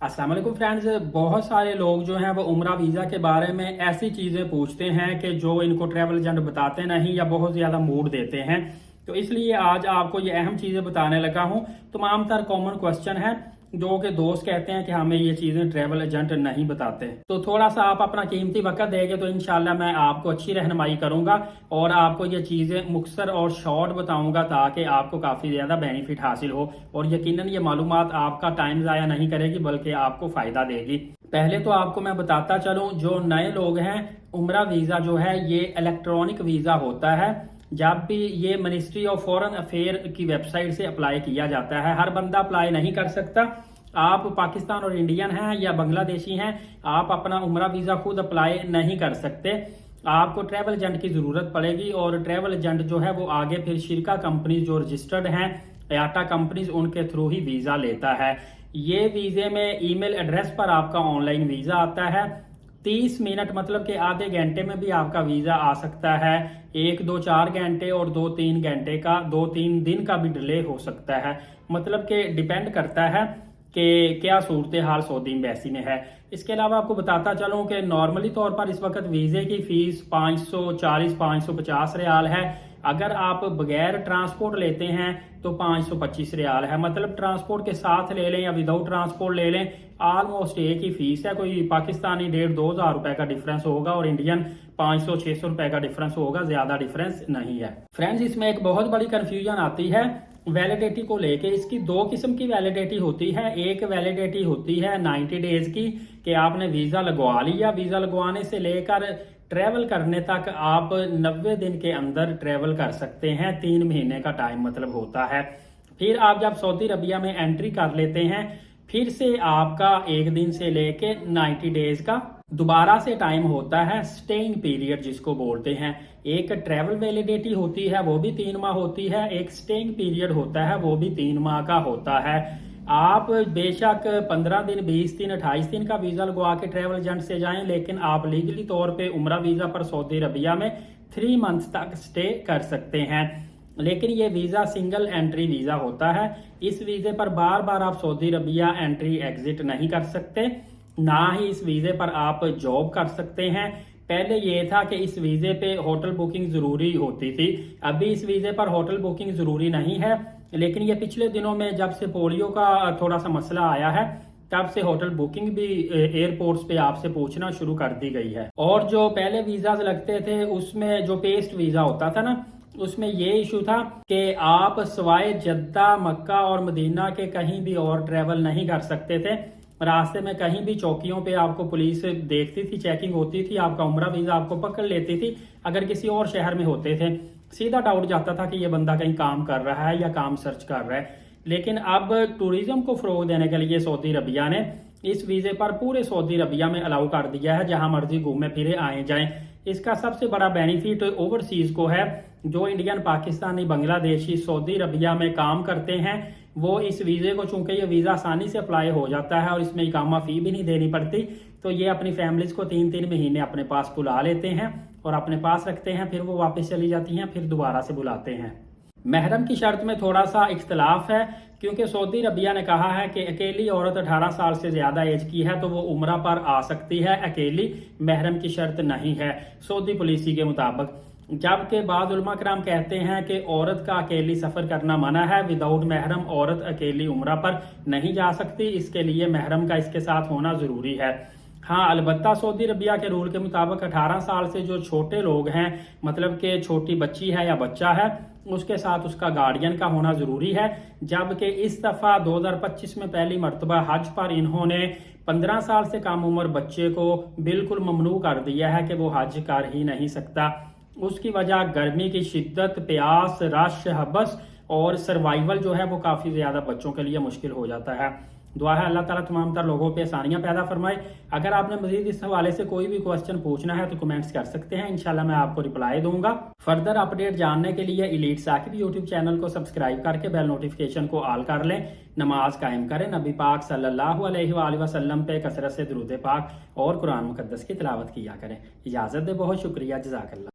अस्सलाम वालेकुम फ्रेंड्स। बहुत सारे लोग जो हैं वो उम्रा वीज़ा के बारे में ऐसी चीज़ें पूछते हैं कि जो इनको ट्रैवल एजेंट बताते नहीं या बहुत ज़्यादा मूड देते हैं। तो इसलिए आज आपको ये अहम चीज़ें बताने लगा हूँ। तमाम तर कॉमन क्वेश्चन है जो कि दोस्त कहते हैं कि हमें ये चीज़ें ट्रैवल एजेंट नहीं बताते। तो थोड़ा सा आप अपना कीमती वक्त देंगे तो इंशाल्लाह मैं आपको अच्छी रहनुमाई करूंगा और आपको ये चीज़ें मुख्तसर और शॉर्ट बताऊंगा ताकि आपको काफ़ी ज़्यादा बेनिफिट हासिल हो और यकीनन ये मालूमात आपका टाइम ज़ाया नहीं करेगी बल्कि आपको फ़ायदा देगी। पहले तो आपको मैं बताता चलूँ, जो नए लोग हैं, उम्रा वीज़ा जो है ये इलेक्ट्रॉनिक वीज़ा होता है। जब भी ये मिनिस्ट्री ऑफ फॉरेन अफेयर की वेबसाइट से अप्लाई किया जाता है, हर बंदा अप्लाई नहीं कर सकता। आप पाकिस्तान और इंडियन हैं या बांग्लादेशी हैं, आप अपना उम्रा वीज़ा खुद अप्लाई नहीं कर सकते। आपको ट्रैवल एजेंट की ज़रूरत पड़ेगी और ट्रैवल एजेंट जो है वो आगे फिर शिरका कंपनीज जो रजिस्टर्ड हैं, याटा कंपनीज, उनके थ्रू ही वीज़ा लेता है। ये वीज़े में ईमेल एड्रेस पर आपका ऑनलाइन वीज़ा आता है। 30 मिनट मतलब कि आधे घंटे में भी आपका वीज़ा आ सकता है। 1, 2, 4 घंटे और 2, 3 घंटे का, 2, 3 दिन का भी डिले हो सकता है। मतलब कि डिपेंड करता है कि क्या सूरत हाल सऊदी एम्बेसी में है। इसके अलावा आपको बताता चलूँ कि नॉर्मली तौर पर इस वक्त वीज़े की फ़ीस 540-550 रियाल है। अगर आप बगैर ट्रांसपोर्ट लेते हैं तो 525 रियाल है। मतलब ट्रांसपोर्ट के साथ ले लें या विदाउट ट्रांसपोर्ट ले लें, ऑलमोस्ट एक ही फीस है। कोई पाकिस्तानी 1,500-2 हज़ार रुपए का डिफरेंस होगा और इंडियन 500-600 रुपए का डिफरेंस होगा, ज्यादा डिफरेंस नहीं है। फ्रेंड्स, इसमें एक बहुत बड़ी कंफ्यूजन आती है वैलिडिटी को लेके। इसकी 2 किस्म की वैलिडिटी होती है। एक वैलिडिटी होती है 90 डेज की कि आपने वीज़ा लगवा लिया, वीज़ा लगवाने से लेकर ट्रैवल करने तक आप 90 दिन के अंदर ट्रैवल कर सकते हैं। 3 महीने का टाइम मतलब होता है। फिर आप जब सऊदी अरबिया में एंट्री कर लेते हैं, फिर से आपका 1 दिन से लेके 90 डेज का दोबारा से टाइम होता है, स्टेइंग पीरियड जिसको बोलते हैं। एक ट्रैवल वैलिडिटी होती है वो भी 3 माह होती है, एक स्टेइंग पीरियड होता है वो भी 3 माह का होता है। आप बेशक 15 दिन, 20 दिन, 28 दिन का वीज़ा लगवा के ट्रैवल एजेंट से जाएं, लेकिन आप लीगली तौर पे उम्रा वीज़ा पर सऊदी अरबिया में 3 मंथ्स तक स्टे कर सकते हैं। लेकिन ये वीज़ा सिंगल एंट्री वीज़ा होता है। इस वीज़े पर बार बार आप सऊदी अरबिया एंट्री एग्जिट नहीं कर सकते, ना ही इस वीज़े पर आप जॉब कर सकते हैं। पहले ये था कि इस वीज़े पे होटल बुकिंग ज़रूरी होती थी, अभी इस वीज़े पर होटल बुकिंग ज़रूरी नहीं है। लेकिन ये पिछले दिनों में जब से पोलियो का थोड़ा सा मसला आया है, तब से होटल बुकिंग भी एयरपोर्ट्स पे आपसे पूछना शुरू कर दी गई है। और जो पहले वीज़ाज लगते थे उसमें जो पेस्ट वीज़ा होता था ना, उसमें ये इशू था कि आप सवाए जद्दा, मक्का और मदीना के कहीं भी और ट्रैवल नहीं कर सकते थे। रास्ते में कहीं भी चौकियों पे आपको पुलिस देखती थी, चेकिंग होती थी, आपका उम्रा वीज़ा आपको पकड़ लेती थी। अगर किसी और शहर में होते थे, सीधा डाउट जाता था कि ये बंदा कहीं काम कर रहा है या काम सर्च कर रहा है। लेकिन अब टूरिज्म को फ़रोग देने के लिए सऊदी अरबिया ने इस वीज़े पर पूरे सऊदी अरबिया में अलाउ कर दिया है, जहां मर्जी घूमे फिरे आए जाएं। इसका सबसे बड़ा बेनिफिट ओवरसीज को है। जो Indian, Pakistani, Bangladeshi Saudi Arabia में काम करते हैं, वो इस वीज़े को, चूंकि ये वीज़ा आसानी से अप्लाई हो जाता है और इसमें इकामा फ़ी भी नहीं देनी पड़ती, तो ये अपनी फैमिलीज को 3-3 महीने अपने पास बुला लेते हैं और अपने पास रखते हैं। फिर वो वापस चली जाती हैं, फिर दोबारा से बुलाते हैं। महरम की शर्त में थोड़ा सा इख्तलाफ है, क्योंकि सऊदी अरबिया ने कहा है कि अकेली औरत 18 साल से ज़्यादा एज की है तो वो उम्रा पर आ सकती है, अकेली। महरम की शर्त नहीं है सऊदी पॉलिसी के मुताबिक। जबकि बाद उलमा कराम कहते हैं कि औरत का अकेली सफ़र करना मना है। विदाउट महरम औरत अकेली उम्रा पर नहीं जा सकती, इसके लिए महरम का इसके साथ होना ज़रूरी है। हाँ, अलबत्ता सऊदी अरबिया के रूल के मुताबिक 18 साल से जो छोटे लोग हैं, मतलब कि छोटी बच्ची है या बच्चा है, उसके साथ उसका गार्डियन का होना ज़रूरी है। जबकि इस दफ़ा 2025 में पहली मरतबा हज पर इन्होंने 15 साल से कम उम्र बच्चे को बिल्कुल ममनू कर दिया है कि वो हज कर ही नहीं सकता। उसकी वजह गर्मी की शिद्दत, प्यास, रश, हबस और सर्वाइवल जो है वो काफ़ी ज़्यादा बच्चों के लिए मुश्किल हो जाता है। दुआ है अल्लाह ताला तमाम तर लोगों पे आसानियां पैदा फरमाए। अगर आपने मजीद इस हवाले से कोई भी क्वेश्चन पूछना है तो कमेंट्स कर सकते हैं, इंशाल्लाह मैं आपको रिप्लाई दूंगा। फर्दर अपडेट जानने के लिए एलीट साकिब यूट्यूब चैनल को सब्सक्राइब करके बेल नोटिफिकेशन को ऑल कर लें। नमाज कायम करें, नबी पाक सल्लल्लाहु अलैहि वसल्लम पे कसरत से दुरूद पाक और कुरान मुकद्दस की तिलावत किया करें। इजाज़त दे, बहुत शुक्रिया, जज़ाकल्लाह।